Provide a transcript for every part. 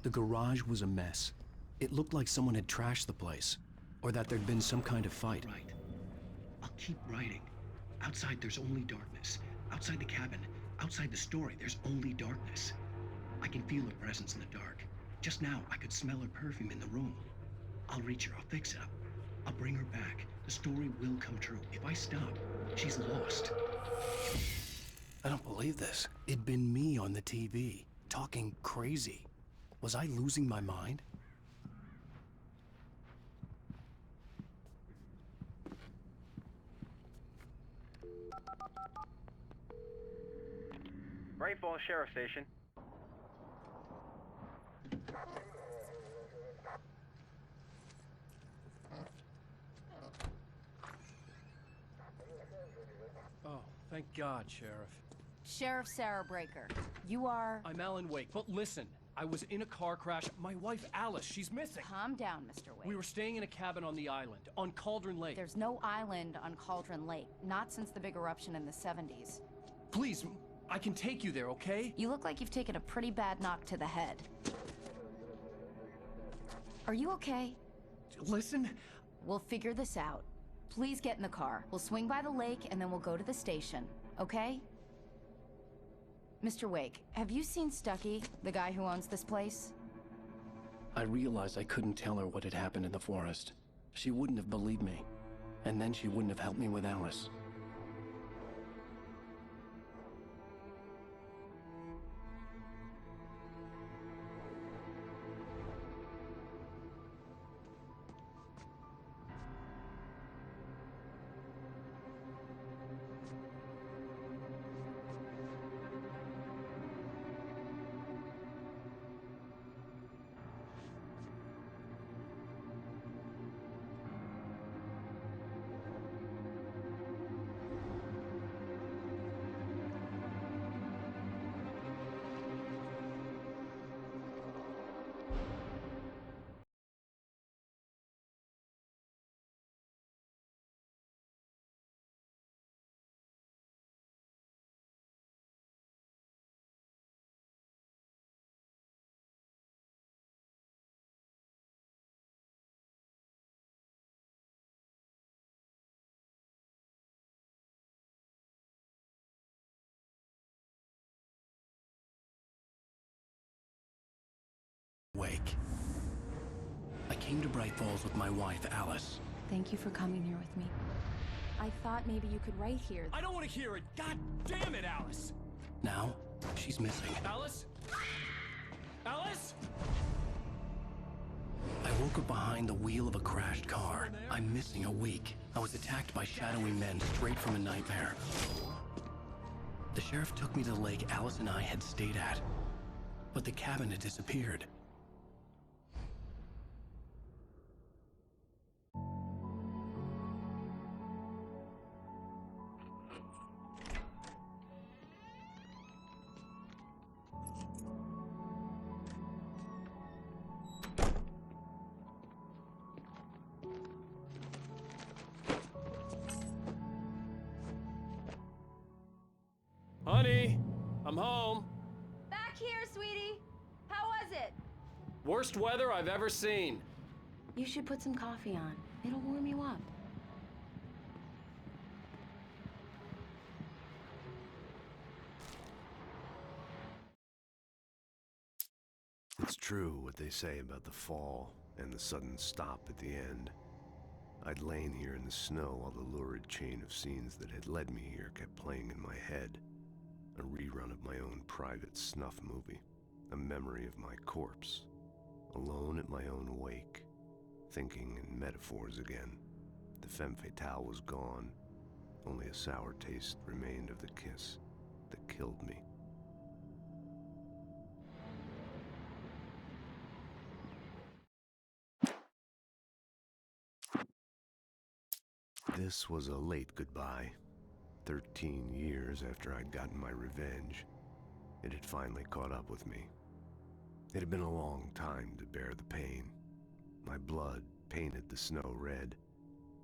The garage was a mess. It looked like someone had trashed the place, or that there'd been some kind of fight. Right. I'll keep writing. Outside, there's only darkness. Outside the cabin, outside the story, there's only darkness. I can feel her presence in the dark. Just now, I could smell her perfume in the room. I'll reach her. I'll fix it up. I'll bring her back. The story will come true. If I stop, she's lost. I don't believe this. It'd been me on the TV, talking crazy. Was I losing my mind? Bright Falls Sheriff Station. Oh, thank God, Sheriff. Sheriff Sarah Breaker. You are... I'm Alan Wake, but listen. I was in a car crash. My wife, Alice, she's missing. Calm down, Mr. Wake. We were staying in a cabin on the island, on Cauldron Lake. There's no island on Cauldron Lake. Not since the big eruption in the 70s. Please, I can take you there, okay? You look like you've taken a pretty bad knock to the head. Are you okay? Listen. We'll figure this out. Please get in the car. We'll swing by the lake and then we'll go to the station, okay? Mr. Wake, have you seen Stucky, the guy who owns this place? I realized I couldn't tell her what had happened in the forest. She wouldn't have believed me. And then she wouldn't have helped me with Alice. Wake. I came to Bright Falls with my wife, Alice. Thank you for coming here with me. I thought maybe you could write here. I don't want to hear it. God damn it, Alice. Now, she's missing. Alice? Alice? I woke up behind the wheel of a crashed car. I'm missing a week. I was attacked by shadowy men straight from a nightmare. The sheriff took me to the lake Alice and I had stayed at. But the cabin had disappeared. Honey, I'm home. Back here, sweetie. How was it? Worst weather I've ever seen. You should put some coffee on. It'll warm you up. It's true what they say about the fall and the sudden stop at the end. I'd lain here in the snow while the lurid chain of scenes that had led me here kept playing in my head. A rerun of my own private snuff movie. A memory of my corpse. Alone at my own wake. Thinking in metaphors again. The femme fatale was gone. Only a sour taste remained of the kiss that killed me. This was a late goodbye. 13 years after I'd gotten my revenge, it had finally caught up with me. It had been a long time to bear the pain. My blood painted the snow red.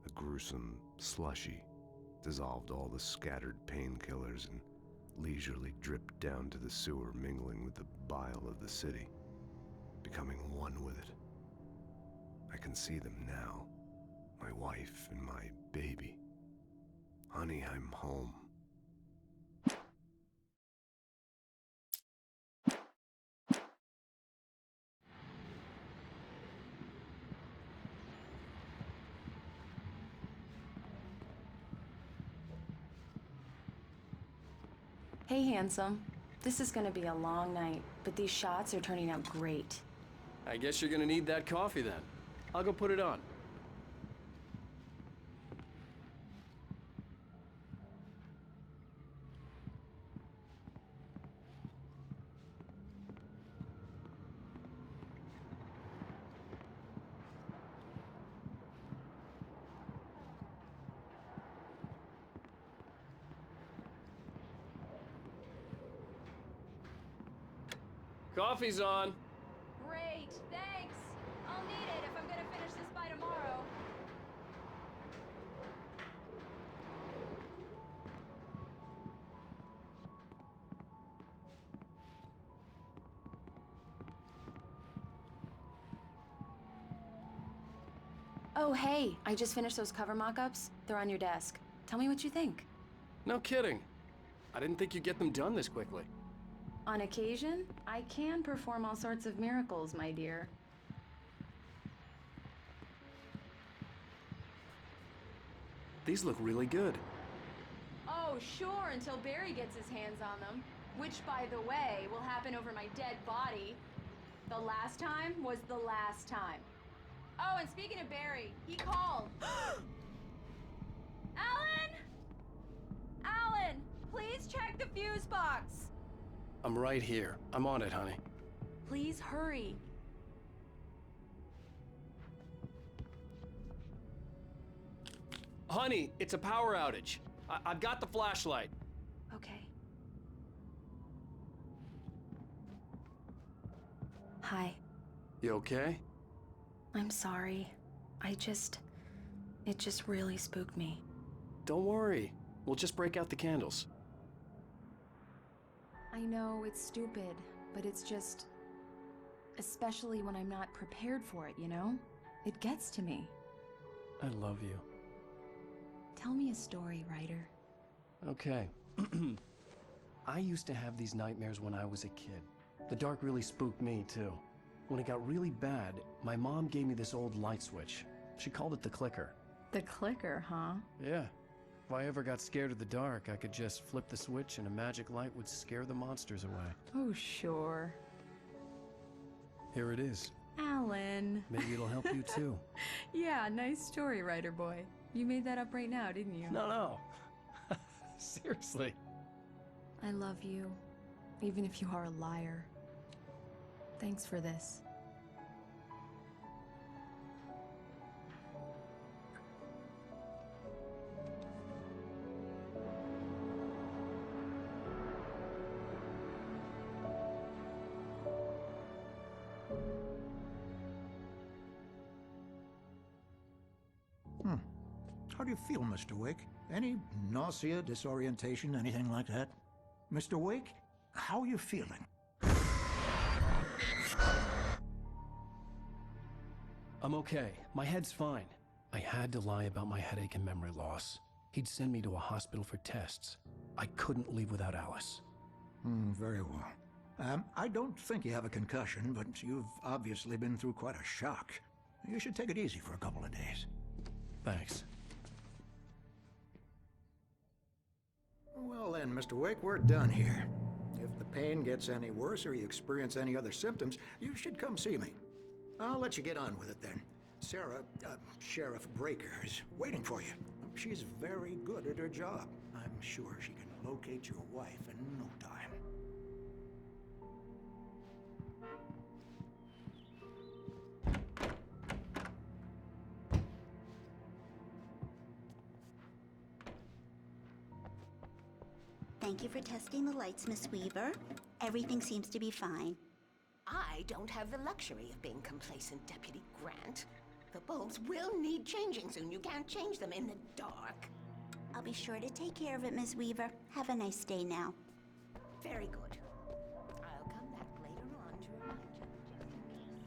A gruesome slushy dissolved all the scattered painkillers and leisurely dripped down to the sewer, mingling with the bile of the city. becoming one with it. I can see them now. My wife and my baby. Honey, I'm home. Hey, handsome. This is gonna be a long night, but these shots are turning out great. I guess you're gonna need that coffee then. I'll go put it on. Coffee's on. Great, thanks. I'll need it if I'm gonna finish this by tomorrow. Oh, hey, I just finished those cover mock-ups. They're on your desk. Tell me what you think. No kidding. I didn't think you'd get them done this quickly. On occasion, I can perform all sorts of miracles, my dear. These look really good. Oh, sure, until Barry gets his hands on them. Which, by the way, will happen over my dead body. The last time was the last time. Oh, and speaking of Barry, he called. Alan! Alan, please check the fuse box. I'm right here. I'm on it, honey. Please hurry. Honey, it's a power outage. I've got the flashlight. Okay. Hi. You okay? I'm sorry. It just really spooked me. Don't worry. We'll just break out the candles. I know it's stupid, but it's just... especially when I'm not prepared for it, you know? It gets to me. I love you. Tell me a story, writer. Okay. I used to have these nightmares when I was a kid. The dark really spooked me, too. When it got really bad, my mom gave me this old light switch. She called it the clicker. The clicker, huh? Yeah. If I ever got scared of the dark, I could just flip the switch and a magic light would scare the monsters away. Oh, sure. Here it is. Alan. Maybe it'll help you, too. Yeah, nice story, writer boy. You made that up right now, didn't you? No. Seriously. I love you, even if you are a liar. Thanks for this. How do you feel, Mr. Wake? Any nausea, disorientation, anything like that? Mr. Wake, how are you feeling? I'm okay. My head's fine. I had to lie about my headache and memory loss. He'd send me to a hospital for tests. I couldn't leave without Alice. Very well. I don't think you have a concussion, but you've obviously been through quite a shock. You should take it easy for a couple of days. Thanks. Well then, Mr. Wake, we're done here. If the pain gets any worse or you experience any other symptoms, you should come see me. I'll let you get on with it then. Sarah, Sheriff Breaker, is waiting for you. She's very good at her job. I'm sure she can locate your wife in no time. Thank you for testing the lights, Miss Weaver. Everything seems to be fine. I don't have the luxury of being complacent, Deputy Grant. The bulbs will need changing soon. You can't change them in the dark. I'll be sure to take care of it, Miss Weaver. Have a nice day now. Very good. I'll come back later on to remind you.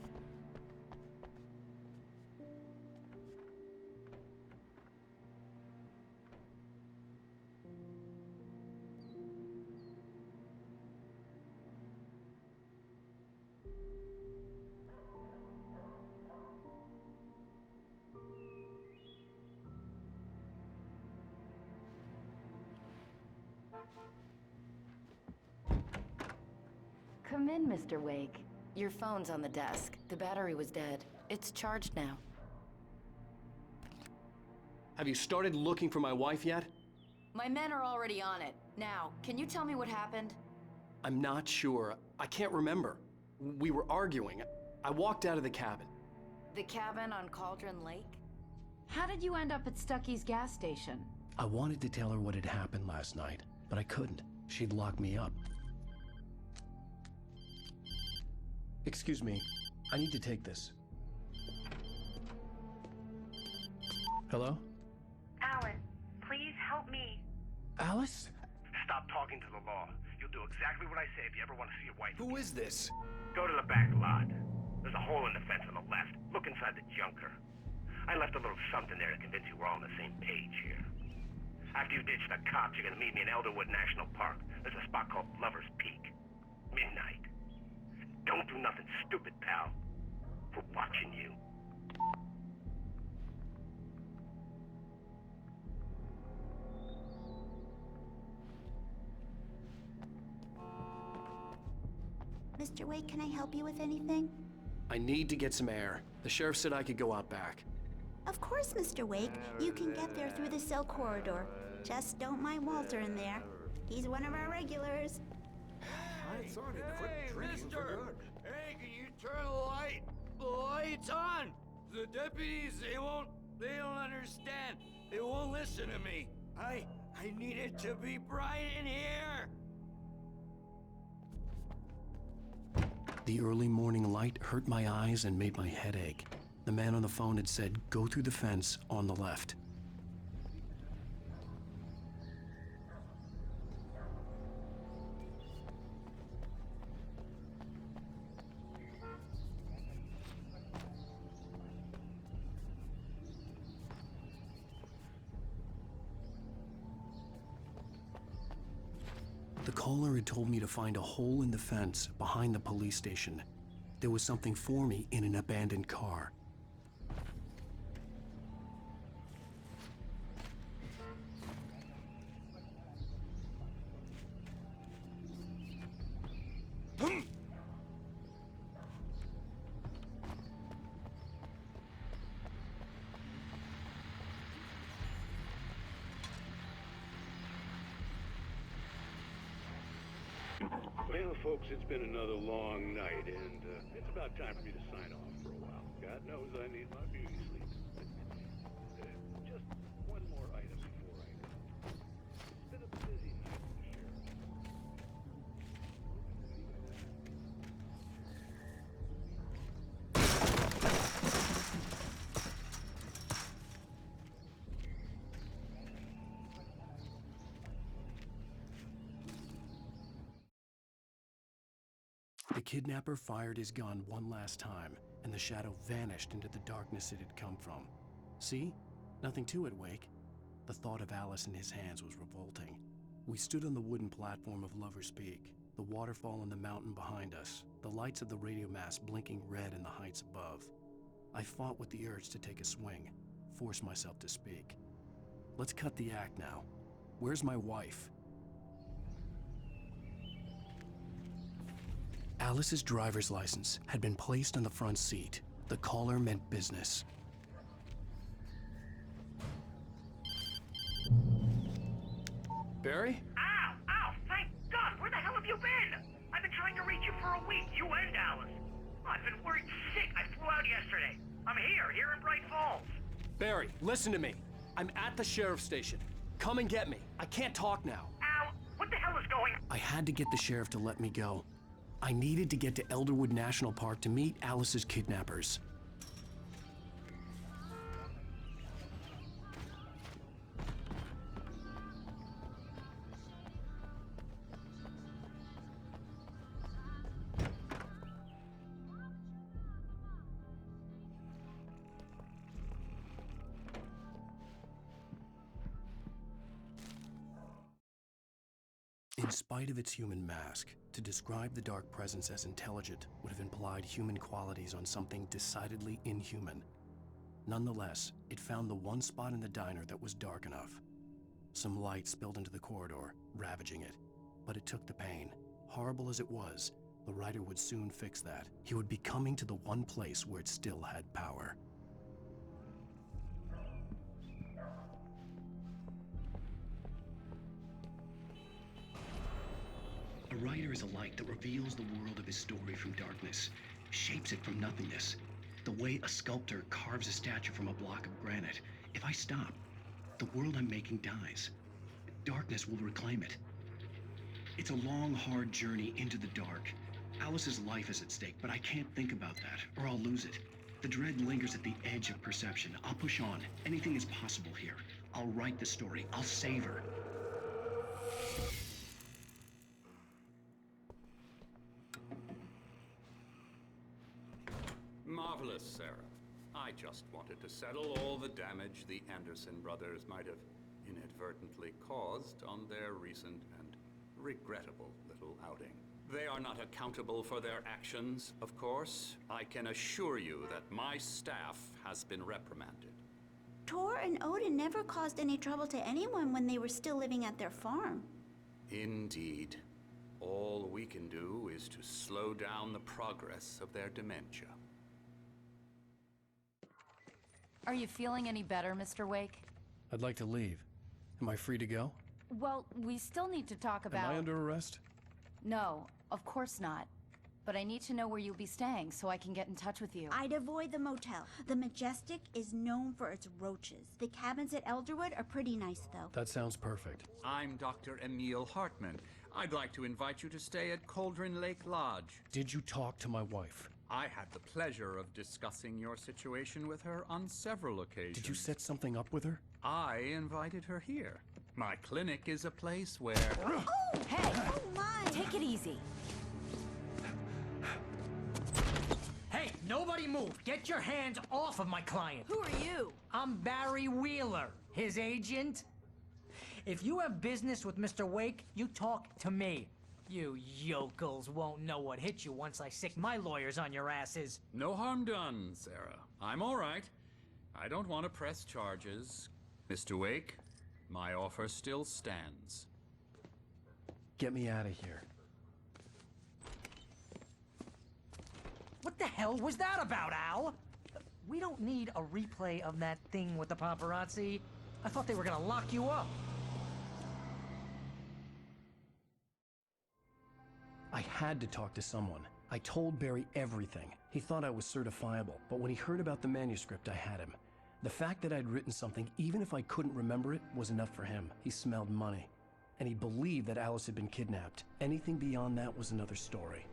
Come in, Mr. Wake. Your phone's on the desk. The battery was dead. It's charged now. Have you started looking for my wife yet? My men are already on it. Now, can you tell me what happened? I'm not sure. I can't remember. We were arguing. I walked out of the cabin. The cabin on Cauldron Lake? How did you end up at Stucky's gas station? I wanted to tell her what had happened last night, but I couldn't. She'd lock me up. Excuse me. I need to take this. Hello? Alan, please help me. Alice? Stop talking to the law. You'll do exactly what I say if you ever want to see your wife. Who is this? Go to the back lot. There's a hole in the fence on the left. Look inside the junker. I left a little something there to convince you we're all on the same page here. After you ditch the cops, you're gonna meet me in Elderwood National Park. There's a spot called Lover's Peak. Midnight. Don't do nothing stupid, pal. We're watching you. Mr. Wake, can I help you with anything? I need to get some air. The sheriff said I could go out back. Of course, Mr. Wake. You can get there through the cell corridor. Just don't mind Walter in there. He's one of our regulars. I thought he'd quit drinking for good. Hey, can you turn the lights on? The deputies, they don't understand. They won't listen to me. I need it to be bright in here. The early morning light hurt my eyes and made my head ache. The man on the phone had said, go through the fence on the left. The caller had told me to find a hole in the fence behind the police station. There was something for me in an abandoned car. Well, folks, it's been another long night, and it's about time for me to sign off for a while. God knows I need my beauty sleep. Just one more item before I go. It's been a busy night for the sheriff. The kidnapper fired his gun one last time, and the shadow vanished into the darkness it had come from. See? Nothing to it, Wake. The thought of Alice in his hands was revolting. We stood on the wooden platform of Lover's Peak, the waterfall in the mountain behind us, the lights of the radio mast blinking red in the heights above. I fought with the urge to take a swing, force myself to speak. Let's cut the act now. Where's my wife? Alice's driver's license had been placed on the front seat. The caller meant business. Barry? Ow! Ow! Thank God! Where the hell have you been? I've been trying to reach you for a week, you and Alice. I've been worried sick. I flew out yesterday. I'm here in Bright Falls. Barry, listen to me. I'm at the sheriff's station. Come and get me. I can't talk now. Ow! What the hell is going on? I had to get the sheriff to let me go. I needed to get to Elderwood National Park to meet Alice's kidnappers. In spite of its human mask, to describe the dark presence as intelligent would have implied human qualities on something decidedly inhuman. Nonetheless, it found the one spot in the diner that was dark enough. Some light spilled into the corridor, ravaging it. But it took the pain. Horrible as it was, the writer would soon fix that. He would be coming to the one place where it still had power. A writer is a light that reveals the world of his story from darkness, shapes it from nothingness. The way a sculptor carves a statue from a block of granite. If I stop, the world I'm making dies. Darkness will reclaim it. It's a long, hard journey into the dark. Alice's life is at stake, but I can't think about that, or I'll lose it. The dread lingers at the edge of perception. I'll push on. Anything is possible here. I'll write the story. I'll save her. Marvelous, Sarah. I just wanted to settle all the damage the Anderson brothers might have inadvertently caused on their recent and regrettable little outing. They are not accountable for their actions, of course. I can assure you that my staff has been reprimanded. Tor and Odin never caused any trouble to anyone when they were still living at their farm. Indeed. All we can do is to slow down the progress of their dementia. Are you feeling any better, Mr. Wake? I'd like to leave. Am I free to go? Well, we still need to talk about... Am I under arrest? No, of course not. But I need to know where you'll be staying so I can get in touch with you. I'd avoid the motel. The Majestic is known for its roaches. The cabins at Elderwood are pretty nice, though. That sounds perfect. I'm Dr. Emil Hartman. I'd like to invite you to stay at Cauldron Lake Lodge. Did you talk to my wife? I had the pleasure of discussing your situation with her on several occasions. Did you set something up with her? I invited her here. My clinic is a place where... Oh! Hey! Oh, my! Take it easy. Hey, nobody move! Get your hands off of my client! Who are you? I'm Barry Wheeler, his agent. If you have business with Mr. Wake, you talk to me. You yokels won't know what hit you once I sick my lawyers on your asses. No harm done, Sarah. I'm all right. I don't want to press charges. Mr. Wake, my offer still stands. Get me out of here. What the hell was that about, Al? We don't need a replay of that thing with the paparazzi. I thought they were gonna lock you up. I had to talk to someone. I told Barry everything. He thought I was certifiable, but when he heard about the manuscript, I had him. The fact that I'd written something, even if I couldn't remember it, was enough for him. He smelled money. And he believed that Alice had been kidnapped. Anything beyond that was another story.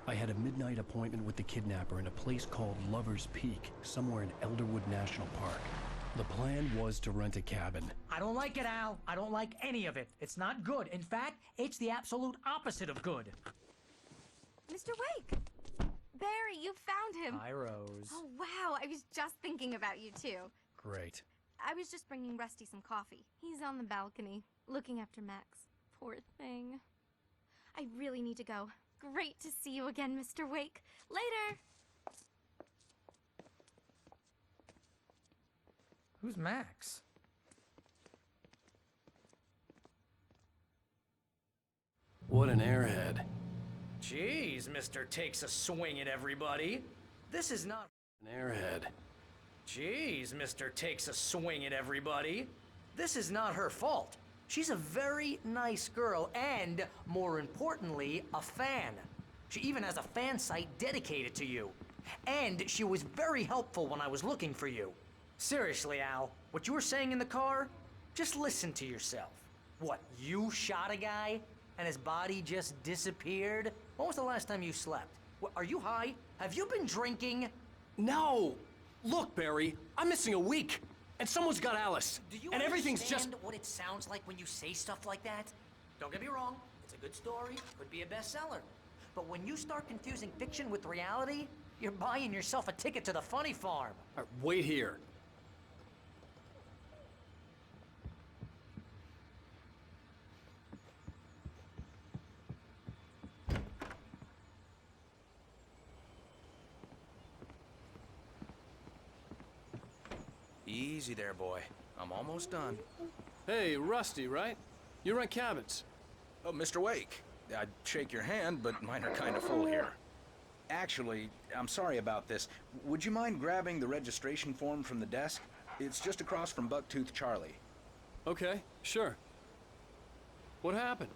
I had a midnight appointment with the kidnapper in a place called Lover's Peak, somewhere in Elderwood National Park. The plan was to rent a cabin. I don't like it, Al. I don't like any of it. It's not good. In fact, it's the absolute opposite of good. Mr. Wake! Barry, you found him! Hi, Rose. Oh, wow. I was just thinking about you, too. Great. I was just bringing Rusty some coffee. He's on the balcony, looking after Max. Poor thing. I really need to go. Great to see you again, Mr. Wake. Later! Who's Max? What an airhead. Jeez, Mr. Takes a swing at everybody. This is not... An airhead. Jeez, Mr. Takes a swing at everybody. This is not her fault. She's a very nice girl and, more importantly, a fan. She even has a fan site dedicated to you. And she was very helpful when I was looking for you. Seriously, Al, what you were saying in the car, just listen to yourself. What, you shot a guy and his body just disappeared? When was the last time you slept? What, are you high? Have you been drinking? No! Look, Barry, I'm missing a week. And someone's got Alice. Do you and everything's just... understand what it sounds like when you say stuff like that? Don't get me wrong, it's a good story, could be a bestseller. But when you start confusing fiction with reality, you're buying yourself a ticket to the funny farm. All right, wait here. Easy there, boy. I'm almost done. Hey, Rusty, right? You rent cabins. Oh, Mr. Wake. I'd shake your hand, but mine are kind of full here. Actually, I'm sorry about this. Would you mind grabbing the registration form from the desk? It's just across from Bucktooth Charlie. Okay, sure. What happened?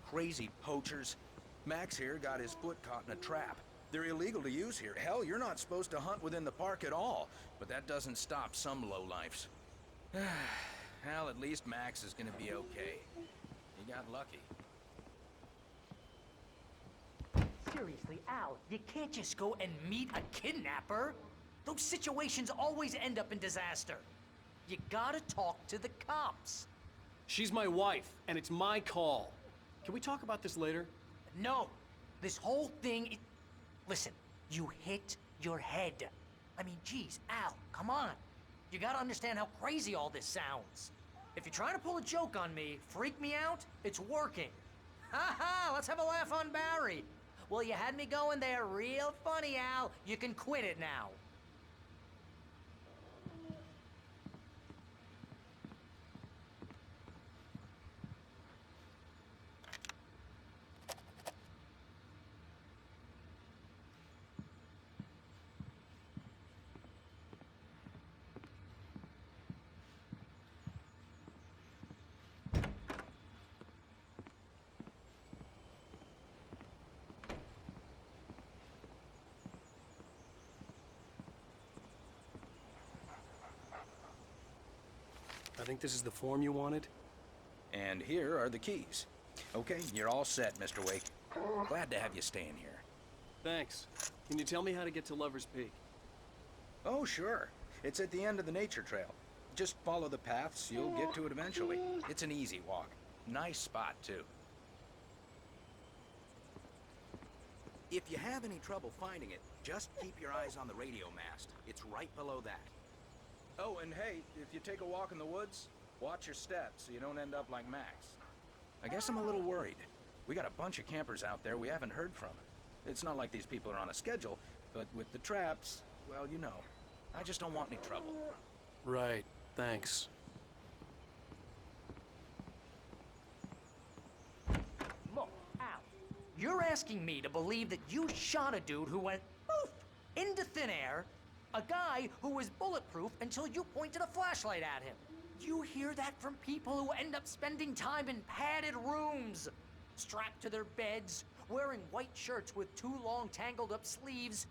Crazy poachers. Max here got his foot caught in a trap. They're illegal to use here. Hell, you're not supposed to hunt within the park at all. But that doesn't stop some lowlifes. Well, at least Max is gonna be okay. He got lucky. Seriously, Al, you can't just go and meet a kidnapper. Those situations always end up in disaster. You gotta talk to the cops. She's my wife, and it's my call. Can we talk about this later? No. This whole thing... Listen, you hit your head. I mean, geez, Al, come on. You gotta understand how crazy all this sounds. If you're trying to pull a joke on me, freak me out, it's working. Ha ha, let's have a laugh on Barry. Well, you had me going there real funny, Al. You can quit it now. I think this is the form you wanted. And here are the keys. Okay, you're all set, Mr. Wake. Glad to have you staying here. Thanks. Can you tell me how to get to Lover's Peak? Oh, sure. It's at the end of the nature trail. Just follow the paths, you'll get to it eventually. It's an easy walk. Nice spot, too. If you have any trouble finding it, just keep your eyes on the radio mast. It's right below that. Oh, and hey, if you take a walk in the woods, watch your steps so you don't end up like Max. I guess I'm a little worried. We got a bunch of campers out there we haven't heard from. It's not like these people are on a schedule, but with the traps, well, you know. I just don't want any trouble. Right, thanks. Look, Al, you're asking me to believe that you shot a dude who went poof into thin air, a guy who was bulletproof until you pointed a flashlight at him. You hear that from people who end up spending time in padded rooms, strapped to their beds, wearing white shirts with too long tangled up sleeves,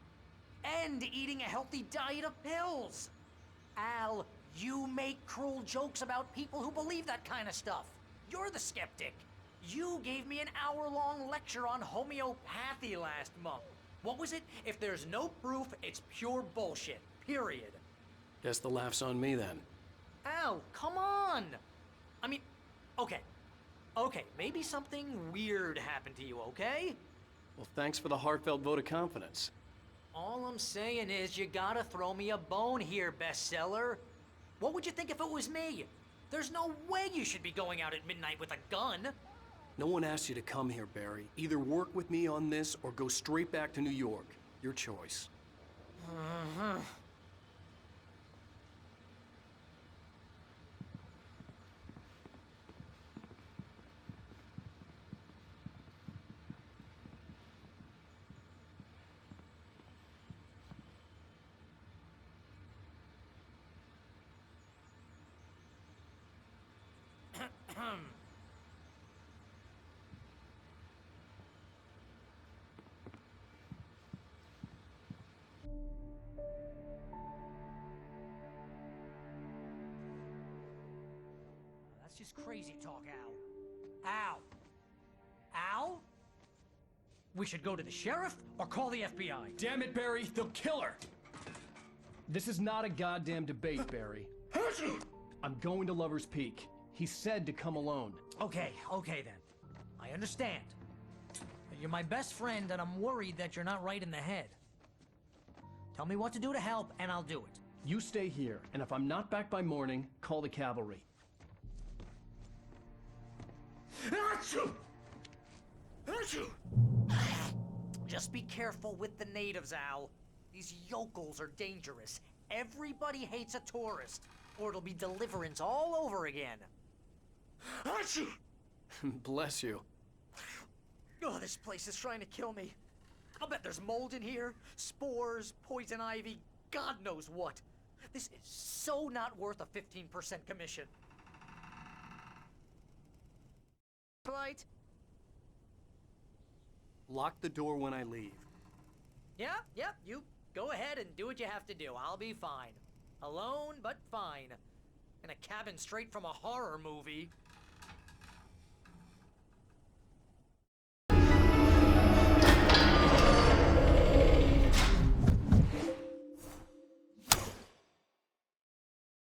and eating a healthy diet of pills. Al, you make cruel jokes about people who believe that kind of stuff. You're the skeptic. You gave me an hour-long lecture on homeopathy last month. What was it? If there's no proof, it's pure bullshit. Period. Guess the laugh's on me then. Al, come on! I mean, okay. Okay, maybe something weird happened to you, okay? Well, thanks for the heartfelt vote of confidence. All I'm saying is you gotta throw me a bone here, bestseller. What would you think if it was me? There's no way you should be going out at midnight with a gun. No one asked you to come here, Barry. Either work with me on this or go straight back to New York. Your choice. Uh-huh. That's just crazy talk, Al. Al! Al? We should go to the sheriff or call the FBI. Damn it, Barry, they'll kill her! This is not a goddamn debate, Barry. I'm going to Lover's Peak. He said to come alone. Okay then. I understand. You're my best friend, and I'm worried that you're not right in the head. Tell me what to do to help, and I'll do it. You stay here, and if I'm not back by morning, call the cavalry. Achoo! Achoo! Just be careful with the natives, Al. These yokels are dangerous. Everybody hates a tourist, or it'll be Deliverance all over again. Achoo! Bless you. Oh, this place is trying to kill me. I'll bet there's mold in here, spores, poison ivy, God knows what. This is so not worth a 15% commission. Light? Lock the door when I leave. Yeah, you go ahead and do what you have to do. I'll be fine. Alone, but fine. In a cabin straight from a horror movie.